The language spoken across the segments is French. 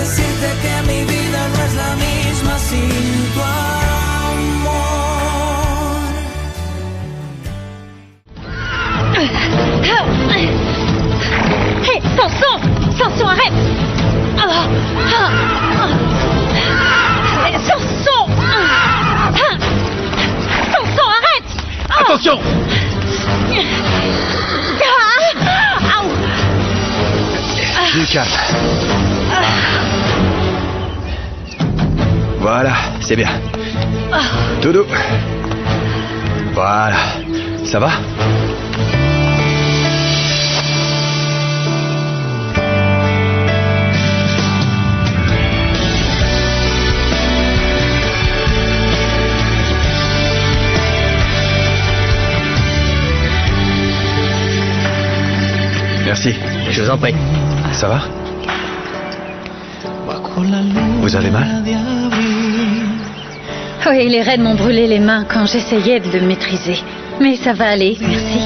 decirte que mi vida no es la misma sin tu amor. Hé, Samson! Samson, arrête! Samson! Samson, arrête! Attention! Du calme. Voilà, c'est bien. Tout doux. Voilà. Ça va? Merci. Je vous en prie. Ça va? Vous avez mal? Oui, les raids m'ont brûlé les mains quand j'essayais de le maîtriser. Mais ça va aller, merci.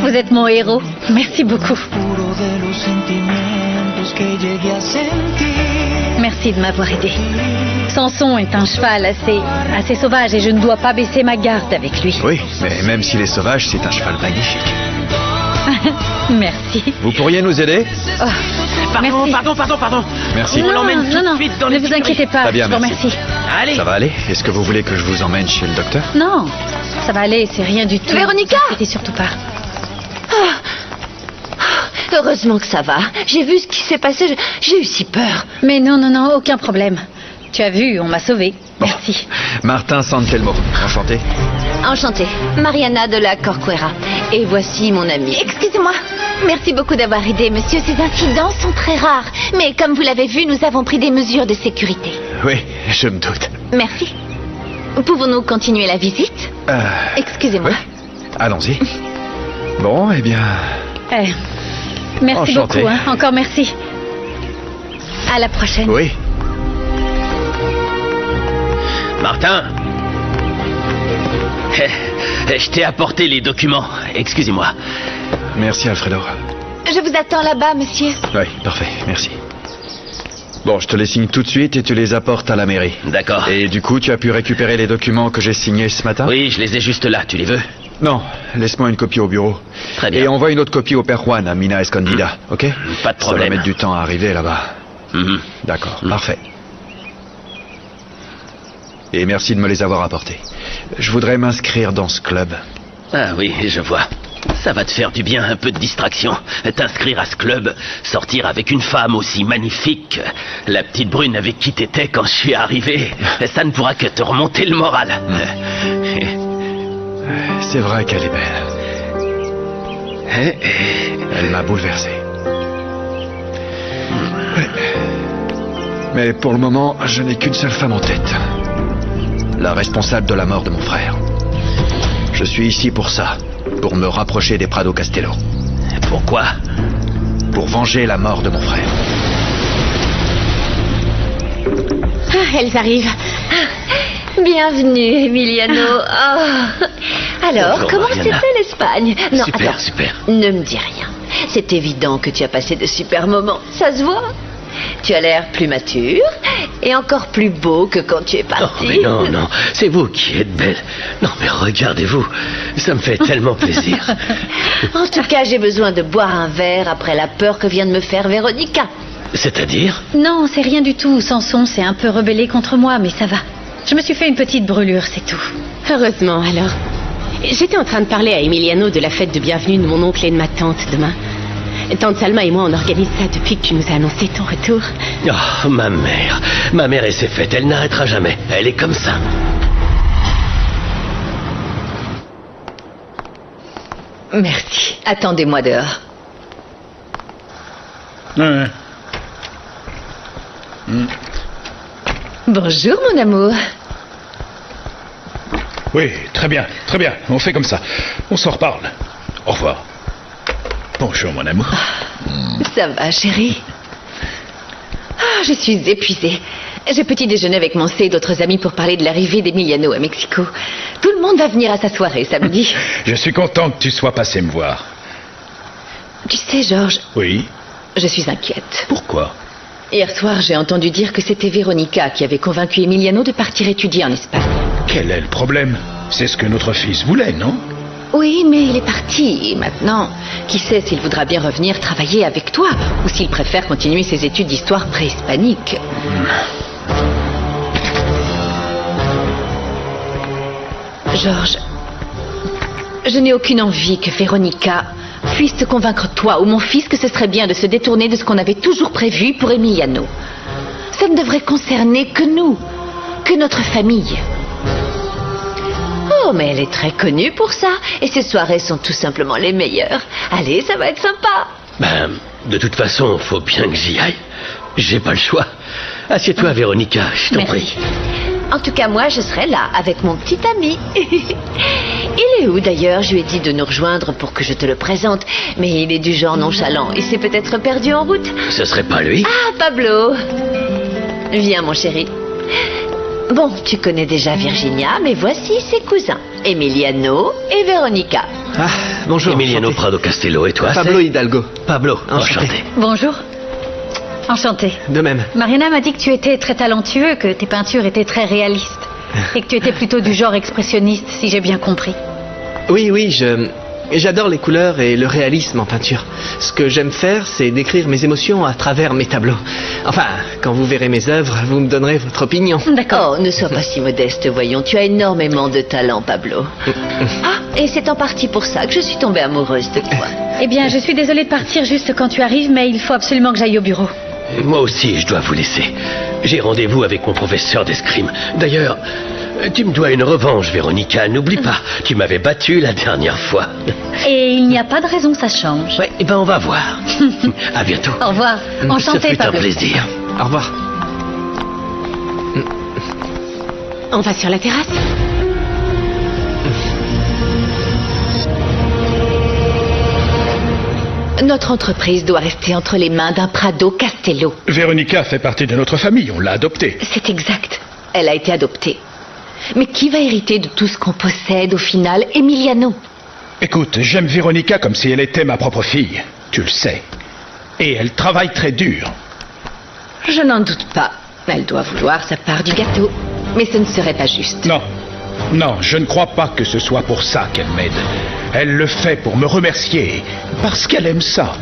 Vous êtes mon héros. Merci beaucoup. Merci de m'avoir aidé. Samson est un cheval assez sauvage et je ne dois pas baisser ma garde avec lui. Oui, mais même s'il est sauvage, c'est un cheval magnifique. Merci. Vous pourriez nous aider? Oh, merci. Pardon. Merci. On l'emmène tout de suite dans les ne vous écuries. inquiétez pas, Très bien, je vous merci. remercie. Allez. Ça va aller? Est-ce que vous voulez que je vous emmène chez le docteur? Non, ça va aller, c'est rien du tout. Véronica! Ne vous inquiétez surtout pas. Heureusement que ça va. J'ai vu ce qui s'est passé, j'ai eu si peur. Mais non, aucun problème. Tu as vu, on m'a sauvée. Merci. Martin Santelmo, enchanté. Enchantée, Mariana de la Corcuera. Et voici mon ami. Excusez-moi. Merci beaucoup d'avoir aidé, monsieur. Ces incidents sont très rares. Mais comme vous l'avez vu, nous avons pris des mesures de sécurité. Oui, je me doute. Merci. Pouvons-nous continuer la visite? Excusez-moi. Oui, allons-y. Bon, eh bien... Merci Enchanté. beaucoup, hein. Encore merci. À la prochaine. Oui. Martin. Je t'ai apporté les documents. Excusez-moi. Merci, Alfredo. Je vous attends là-bas, monsieur. Oui, parfait, merci. Bon, je te les signe tout de suite et tu les apportes à la mairie. D'accord. Et du coup, tu as pu récupérer les documents que j'ai signés ce matin? Oui, je les ai juste là. Tu les veux? Non, laisse-moi une copie au bureau. Très bien. Et envoie une autre copie au père Juan à Mina Escondida, ok? Pas de Ça problème. va mettre du temps à arriver là-bas. Mhm. D'accord, parfait. Et merci de me les avoir apportés. Je voudrais m'inscrire dans ce club. Ah oui, je vois. Ça va te faire du bien, un peu de distraction. T'inscrire à ce club, sortir avec une femme aussi magnifique. La petite brune avec qui t'étais quand je suis arrivé. Ça ne pourra que te remonter le moral. C'est vrai qu'elle est belle. Elle m'a bouleversé. Mais pour le moment, je n'ai qu'une seule femme en tête. La responsable de la mort de mon frère. Je suis ici pour ça. Pour me rapprocher des Prado Castello. Pourquoi? Pour venger la mort de mon frère. Elles arrivent. Bienvenue, Emiliano. Oh. Alors, Bonjour, comment Mariana. c'était l'Espagne? Non, Super, attends, super. ne me dis rien. C'est évident que tu as passé de super moments. Ça se voit. Tu as l'air plus mature et encore plus beau que quand tu es Oh, parti. mais non, c'est vous qui êtes belle. Non, mais regardez-vous, ça me fait tellement plaisir. En tout cas, j'ai besoin de boire un verre après la peur que vient de me faire Véronica. C'est-à-dire? Non, c'est rien du tout. Samson s'est un peu rebellé contre moi, mais ça va. Je me suis fait une petite brûlure, c'est tout. Heureusement, alors. J'étais en train de parler à Emiliano de la fête de bienvenue de mon oncle et de ma tante demain. Tante Salma et moi, on organise ça depuis que tu nous as annoncé ton retour. Oh, ma mère et ses fêtes, elle n'arrêtera jamais. Elle est comme ça. Merci. Attendez-moi dehors. Bonjour, mon amour. Oui, très bien. On fait comme ça. On s'en reparle. Au revoir. Bonjour, mon amour. Ça va, chérie? Ah, je suis épuisée. J'ai petit déjeuner avec mon C et d'autres amis pour parler de l'arrivée d'Emiliano à Mexico. Tout le monde va venir à sa soirée samedi. Je suis content que tu sois passé me voir. Tu sais, Georges, Oui. je suis inquiète. Pourquoi? Hier soir, j'ai entendu dire que c'était Véronica qui avait convaincu Emiliano de partir étudier en Espagne. Quel est le problème? C'est ce que notre fils voulait, non? Oui, mais il est parti. Et maintenant, qui sait s'il voudra bien revenir travailler avec toi ou s'il préfère continuer ses études d'histoire préhispanique. Georges, je n'ai aucune envie que Véronica puisse te convaincre toi ou mon fils que ce serait bien de se détourner de ce qu'on avait toujours prévu pour Emiliano. Ça ne devrait concerner que nous, que notre famille. Oh, mais elle est très connue pour ça, et ses soirées sont tout simplement les meilleures. Allez, ça va être sympa. Ben, de toute façon, faut bien que j'y aille. J'ai pas le choix. Assieds-toi, Véronica, je t'en prie. En tout cas, moi, je serai là, avec mon petit ami. Il est où d'ailleurs? Je lui ai dit de nous rejoindre pour que je te le présente, mais il est du genre nonchalant. Il s'est peut-être perdu en route. Ce serait pas lui? Ah, Pablo! Viens, mon chéri. Bon, tu connais déjà Virginia, mais voici ses cousins, Emiliano et Véronica. Ah, bonjour. Emiliano enchanté. Prado Castello, et toi? Pablo Hidalgo. Pablo, Enchanté. enchanté. Bonjour. Enchantée. De même. Mariana m'a dit que tu étais très talentueux, que tes peintures étaient très réalistes. Et que tu étais plutôt du genre expressionniste, si j'ai bien compris. Oui, j'adore les couleurs et le réalisme en peinture. Ce que j'aime faire, c'est décrire mes émotions à travers mes tableaux. Enfin, quand vous verrez mes œuvres, vous me donnerez votre opinion. D'accord. Oh, ne sois pas si modeste, voyons. Tu as énormément de talent, Pablo. Ah, et c'est en partie pour ça que je suis tombée amoureuse de toi. Eh bien, je suis désolée de partir juste quand tu arrives, mais il faut absolument que j'aille au bureau. Moi aussi, je dois vous laisser. J'ai rendez-vous avec mon professeur d'escrime. D'ailleurs, tu me dois une revanche, Véronica. N'oublie pas, tu m'avais battu la dernière fois. Et il n'y a pas de raison que ça change. Ouais, eh ben on va voir. À bientôt. Au revoir. Enchantée, Ça fut un Pablo. plaisir. Au revoir. On va sur la terrasse? Notre entreprise doit rester entre les mains d'un Prado Castello. Véronica fait partie de notre famille, on l'a adoptée. C'est exact. Elle a été adoptée. Mais qui va hériter de tout ce qu'on possède au final? Emiliano. Écoute, j'aime Véronica comme si elle était ma propre fille. Tu le sais. Et elle travaille très dur. Je n'en doute pas. Elle doit vouloir sa part du gâteau. Mais ce ne serait pas juste. Non. Non, je ne crois pas que ce soit pour ça qu'elle m'aide. Elle le fait pour me remercier, parce qu'elle aime ça.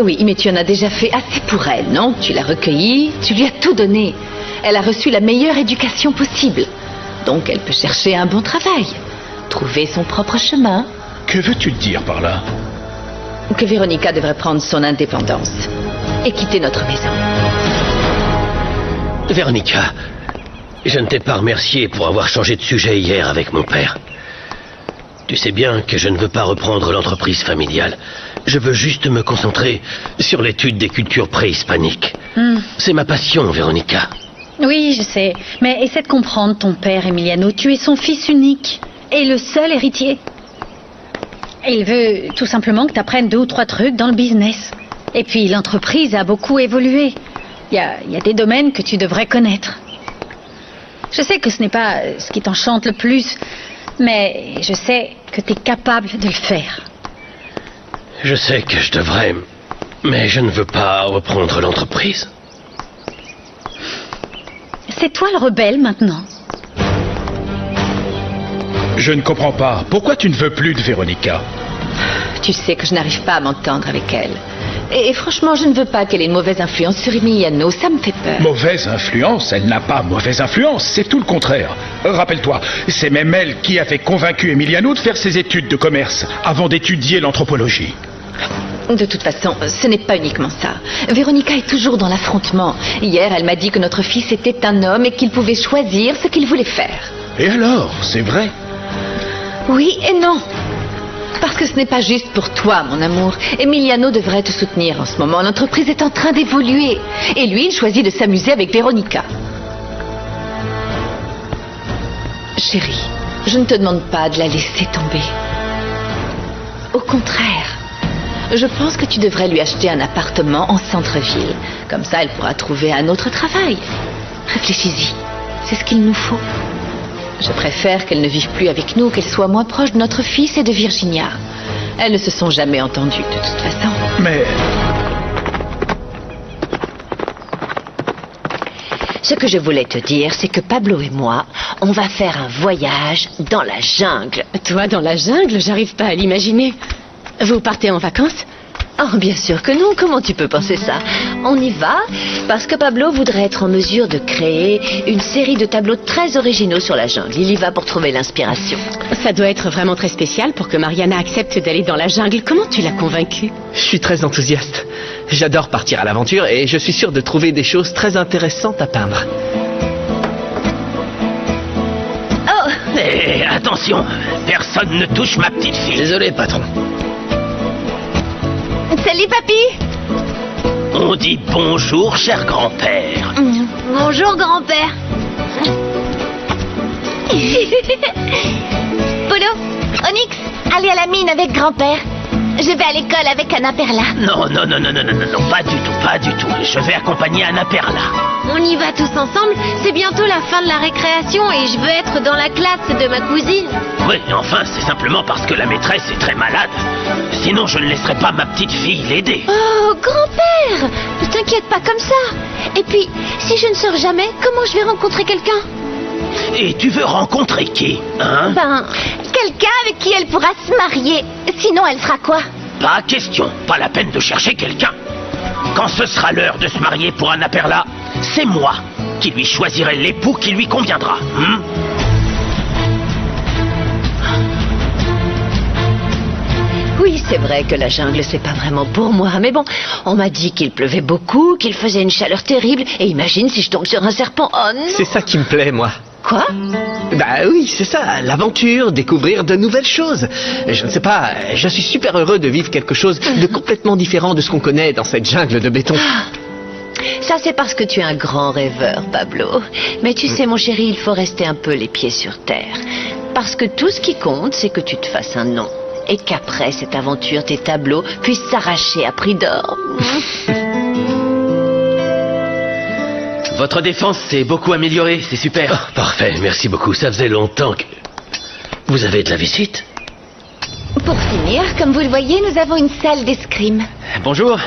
Oui, mais tu en as déjà fait assez pour elle, non? Tu l'as recueillie, tu lui as tout donné. Elle a reçu la meilleure éducation possible. Donc elle peut chercher un bon travail, trouver son propre chemin. Que veux-tu dire par là? Que Véronica devrait prendre son indépendance et quitter notre maison. Véronica, je ne t'ai pas remercié pour avoir changé de sujet hier avec mon père. Tu sais bien que je ne veux pas reprendre l'entreprise familiale. Je veux juste me concentrer sur l'étude des cultures préhispaniques. C'est ma passion, Véronica. Oui, je sais. Mais essaie de comprendre ton père, Emiliano. Tu es son fils unique et le seul héritier. Il veut tout simplement que tu apprennes 2 ou 3 trucs dans le business. Et puis l'entreprise a beaucoup évolué. Il y a des domaines que tu devrais connaître. Je sais que ce n'est pas ce qui t'enchante le plus, mais je sais que tu es capable de le faire. Je sais que je devrais, mais je ne veux pas reprendre l'entreprise. C'est toi le rebelle maintenant. Je ne comprends pas. Pourquoi tu ne veux plus de Véronica? Tu sais que je n'arrive pas à m'entendre avec elle. Et franchement, je ne veux pas qu'elle ait une mauvaise influence sur Emiliano. Ça me fait peur. Mauvaise influence? Elle n'a pas mauvaise influence, c'est tout le contraire. Rappelle-toi, c'est même elle qui avait convaincu Emiliano de faire ses études de commerce avant d'étudier l'anthropologie. De toute façon, ce n'est pas uniquement ça. Véronica est toujours dans l'affrontement. Hier, elle m'a dit que notre fils était un homme et qu'il pouvait choisir ce qu'il voulait faire. Et alors, c'est vrai? Oui et non. Parce que ce n'est pas juste pour toi, mon amour. Emiliano devrait te soutenir en ce moment. L'entreprise est en train d'évoluer. Et lui, il choisit de s'amuser avec Véronica. Chérie, je ne te demande pas de la laisser tomber. Au contraire, je pense que tu devrais lui acheter un appartement en centre-ville. Comme ça, elle pourra trouver un autre travail. Réfléchis-y. C'est ce qu'il nous faut. Je préfère qu'elle ne vive plus avec nous, qu'elle soit moins proche de notre fils et de Virginia. Elles ne se sont jamais entendues, de toute façon. Mais... Ce que je voulais te dire, c'est que Pablo et moi, on va faire un voyage dans la jungle. Toi, dans la jungle, j'arrive pas à l'imaginer. Vous partez en vacances? Oh, bien sûr que non. Comment tu peux penser ça? On y va parce que Pablo voudrait être en mesure de créer une série de tableaux très originaux sur la jungle. Il y va pour trouver l'inspiration. Ça doit être vraiment très spécial pour que Mariana accepte d'aller dans la jungle. Comment tu l'as convaincue? Je suis très enthousiaste. J'adore partir à l'aventure et je suis sûr de trouver des choses très intéressantes à peindre. Oh! Et attention, personne ne touche ma petite fille. Désolé, patron. Salut, papy. On dit bonjour, cher grand-père. Bonjour, grand-père. Polo, Onyx, allez à la mine avec grand-père. Je vais à l'école avec Anna Perla. Non, pas du tout. Je vais accompagner Anna Perla. On y va tous ensemble. C'est bientôt la fin de la récréation et je veux être dans la classe de ma cousine. Oui, enfin, c'est simplement parce que la maîtresse est très malade. Sinon, je ne laisserai pas ma petite fille l'aider. Oh, grand-père, ne t'inquiète pas comme ça. Et puis, si je ne sors jamais, comment je vais rencontrer quelqu'un? Et tu veux rencontrer qui, hein? Ben, quelqu'un avec qui elle pourra se marier. Sinon, elle fera quoi? Pas question, pas la peine de chercher quelqu'un. Quand ce sera l'heure de se marier pour Anna Perla, c'est moi qui lui choisirai l'époux qui lui conviendra. Oui, c'est vrai que la jungle, c'est pas vraiment pour moi. Mais bon, on m'a dit qu'il pleuvait beaucoup, qu'il faisait une chaleur terrible. Et imagine si je tombe sur un serpent. Oh non! C'est ça qui me plaît, moi. Quoi? Bah oui, c'est ça, l'aventure, découvrir de nouvelles choses. Je ne sais pas, je suis super heureux de vivre quelque chose de complètement différent de ce qu'on connaît dans cette jungle de béton. Ça, c'est parce que tu es un grand rêveur, Pablo. Mais tu sais, mon chéri, il faut rester un peu les pieds sur terre. Parce que tout ce qui compte, c'est que tu te fasses un nom. Et qu'après cette aventure, tes tableaux puissent s'arracher à prix d'or. Votre défense s'est beaucoup améliorée, c'est super. Oh, parfait, merci beaucoup. Ça faisait longtemps que... Vous avez de la visite? Pour finir, comme vous le voyez, nous avons une salle d'escrime. Bonjour.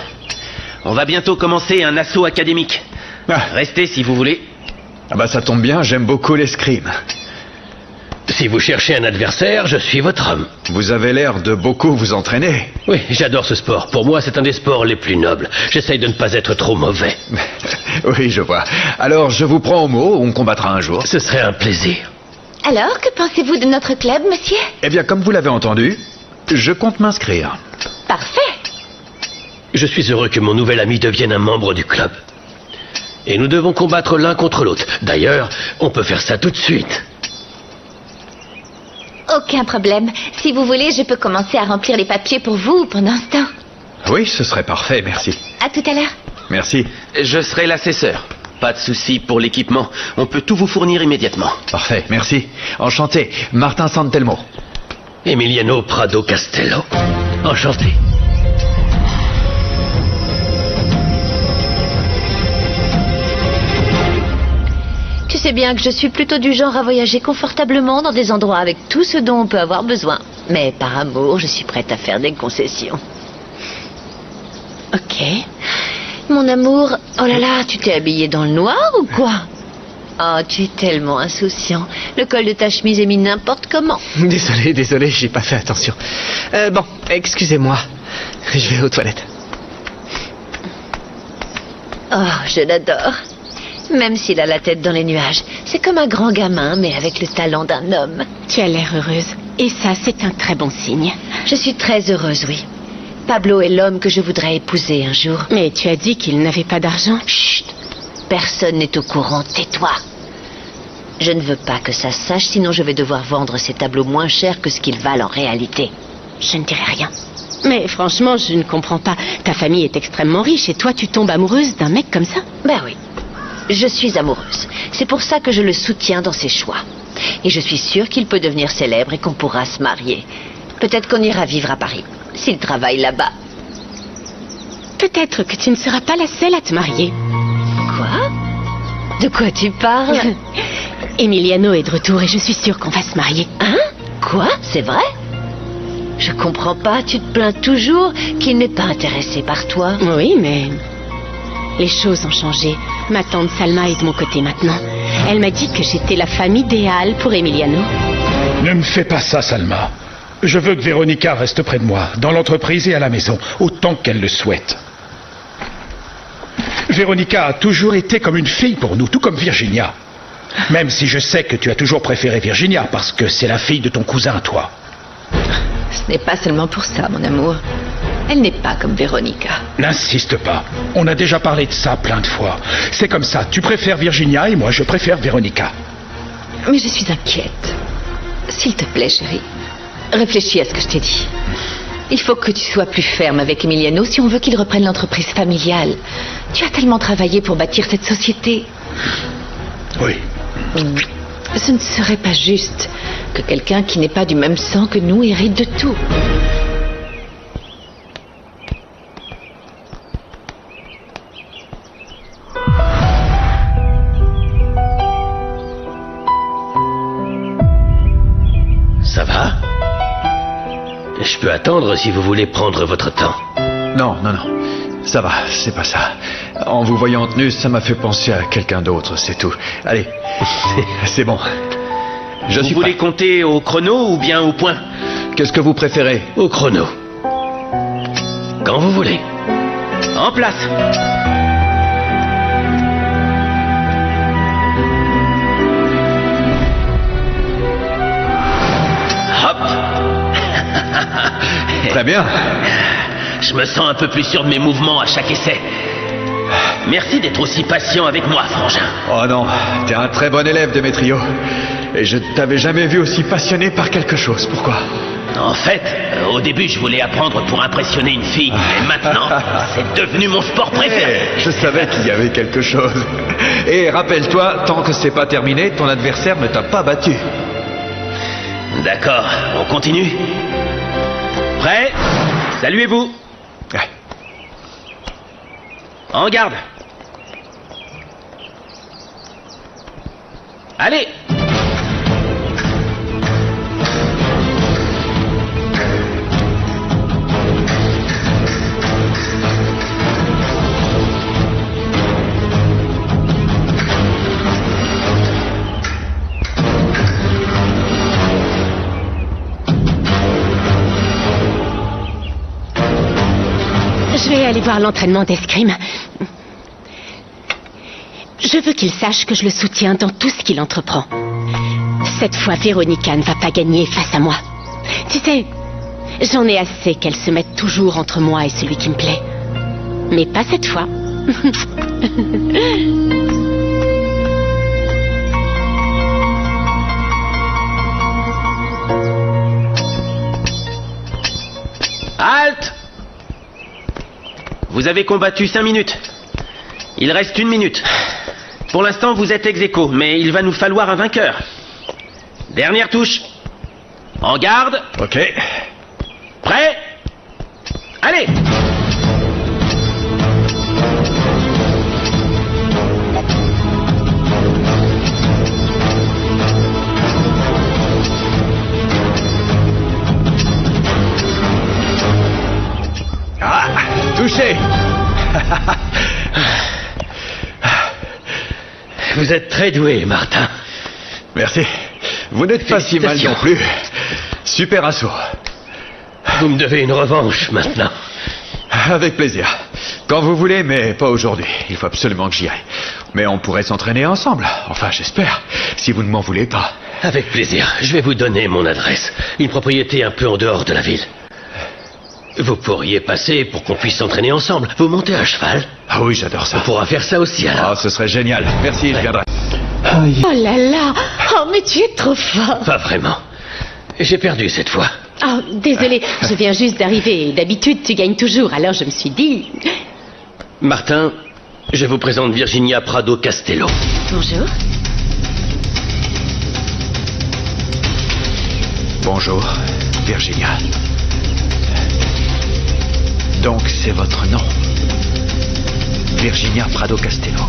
On va bientôt commencer un assaut académique. Restez si vous voulez. Ah bah ça tombe bien, j'aime beaucoup l'escrime. Si vous cherchez un adversaire, je suis votre homme. Vous avez l'air de beaucoup vous entraîner. Oui, j'adore ce sport. Pour moi, c'est un des sports les plus nobles. J'essaye de ne pas être trop mauvais. Oui, je vois. Alors, je vous prends au mot, on combattra un jour. Ce serait un plaisir. Alors, que pensez-vous de notre club, monsieur? Eh bien, comme vous l'avez entendu, je compte m'inscrire. Parfait. Je suis heureux que mon nouvel ami devienne un membre du club. Et nous devons combattre l'un contre l'autre. D'ailleurs, on peut faire ça tout de suite. Aucun problème. Si vous voulez, je peux commencer à remplir les papiers pour vous pendant ce temps. Oui, ce serait parfait, merci. À tout à l'heure. Merci. Je serai l'assesseur. Pas de souci pour l'équipement. On peut tout vous fournir immédiatement. Parfait, merci. Enchanté, Martin Santelmo. Emiliano Prado Castello. Enchanté. Tu sais bien que je suis plutôt du genre à voyager confortablement dans des endroits avec tout ce dont on peut avoir besoin. Mais par amour, je suis prête à faire des concessions. Ok. Mon amour, oh là là, tu t'es habillé dans le noir ou quoi? Oh, tu es tellement insouciant. Le col de ta chemise est mis n'importe comment. Désolé, j'ai pas fait attention. Bon, excusez-moi. Je vais aux toilettes. Oh, je l'adore. Même s'il a la tête dans les nuages. C'est comme un grand gamin, mais avec le talent d'un homme. Tu as l'air heureuse. Et ça, c'est un très bon signe. Je suis très heureuse, oui. Pablo est l'homme que je voudrais épouser un jour. Mais tu as dit qu'il n'avait pas d'argent. Chut! Personne n'est au courant, tais-toi. Je ne veux pas que ça se sache, sinon je vais devoir vendre ces tableaux moins chers que ce qu'ils valent en réalité. Je ne dirai rien. Mais franchement, je ne comprends pas. Ta famille est extrêmement riche et toi, tu tombes amoureuse d'un mec comme ça? Ben oui. Je suis amoureuse. C'est pour ça que je le soutiens dans ses choix. Et je suis sûre qu'il peut devenir célèbre et qu'on pourra se marier. Peut-être qu'on ira vivre à Paris, s'il travaille là-bas. Peut-être que tu ne seras pas la seule à te marier. Quoi? De quoi tu parles? Emiliano est de retour et je suis sûre qu'on va se marier. Hein? Quoi? C'est vrai? Je comprends pas, tu te plains toujours qu'il n'est pas intéressé par toi. Oui, mais les choses ont changé. Ma tante Salma est de mon côté maintenant. Elle m'a dit que j'étais la femme idéale pour Emiliano. Ne me fais pas ça, Salma. Je veux que Véronica reste près de moi, dans l'entreprise et à la maison, autant qu'elle le souhaite. Véronica a toujours été comme une fille pour nous, tout comme Virginia. Même si je sais que tu as toujours préféré Virginia, parce que c'est la fille de ton cousin, toi. Ce n'est pas seulement pour ça, mon amour. Elle n'est pas comme Véronica. N'insiste pas. On a déjà parlé de ça plein de fois. C'est comme ça. Tu préfères Virginia et moi je préfère Véronica. Mais je suis inquiète. S'il te plaît, chérie, réfléchis à ce que je t'ai dit. Il faut que tu sois plus ferme avec Emiliano si on veut qu'il reprenne l'entreprise familiale. Tu as tellement travaillé pour bâtir cette société. Oui. Ce ne serait pas juste que quelqu'un qui n'est pas du même sang que nous hérite de tout. Ça va? Je peux attendre si vous voulez prendre votre temps. Non, non, non. Ça va, c'est pas ça. En vous voyant en tenue, ça m'a fait penser à quelqu'un d'autre, c'est tout. Allez, c'est bon. Vous voulez compter au chrono ou bien au point? Qu'est-ce que vous préférez? Au chrono. Quand vous voulez. En place. Hop. Très bien. Je me sens un peu plus sûr de mes mouvements à chaque essai. Merci d'être aussi patient avec moi, frangin. Oh non, t'es un très bon élève, Demetrio. Et je t'avais jamais vu aussi passionné par quelque chose. Pourquoi? En fait, au début, je voulais apprendre pour impressionner une fille. Mais maintenant, c'est devenu mon sport préféré. Je savais qu'il y avait quelque chose. Et rappelle-toi, tant que c'est pas terminé, ton adversaire ne t'a pas battu. D'accord, on continue. Prêt? Saluez-vous. En garde. Allez. Je vais aller voir l'entraînement d'escrime. Je veux qu'il sache que je le soutiens dans tout ce qu'il entreprend. Cette fois, Véronica ne va pas gagner face à moi. Tu sais, j'en ai assez qu'elle se mette toujours entre moi et celui qui me plaît. Mais pas cette fois. Halte! Vous avez combattu 5 minutes. Il reste 1 minute. Pour l'instant, vous êtes ex-aequo, mais il va nous falloir un vainqueur. Dernière touche. En garde. Ok. Prêt? Allez! Ah! Touché! Vous êtes très doué, Martin. Merci. Vous n'êtes pas si mal non plus. Super assaut. Vous me devez une revanche maintenant. Avec plaisir. Quand vous voulez, mais pas aujourd'hui. Il faut absolument que j'y aille. Mais on pourrait s'entraîner ensemble. Enfin, j'espère. Si vous ne m'en voulez pas. Avec plaisir. Je vais vous donner mon adresse. Une propriété un peu en dehors de la ville. Vous pourriez passer pour qu'on puisse s'entraîner ensemble. Vous montez à cheval? Ah oui, j'adore ça. On pourra faire ça aussi alors. Ah, ce serait génial. Merci, je viendrai. Oh là là! Oh, mais tu es trop fort! Pas vraiment. J'ai perdu cette fois. Oh, désolé, je viens juste d'arriver. D'habitude, tu gagnes toujours, alors je me suis dit... Martin, je vous présente Virginia Prado Castello. Bonjour. Bonjour, Virginia. Donc c'est votre nom. Virginia Prado Castello.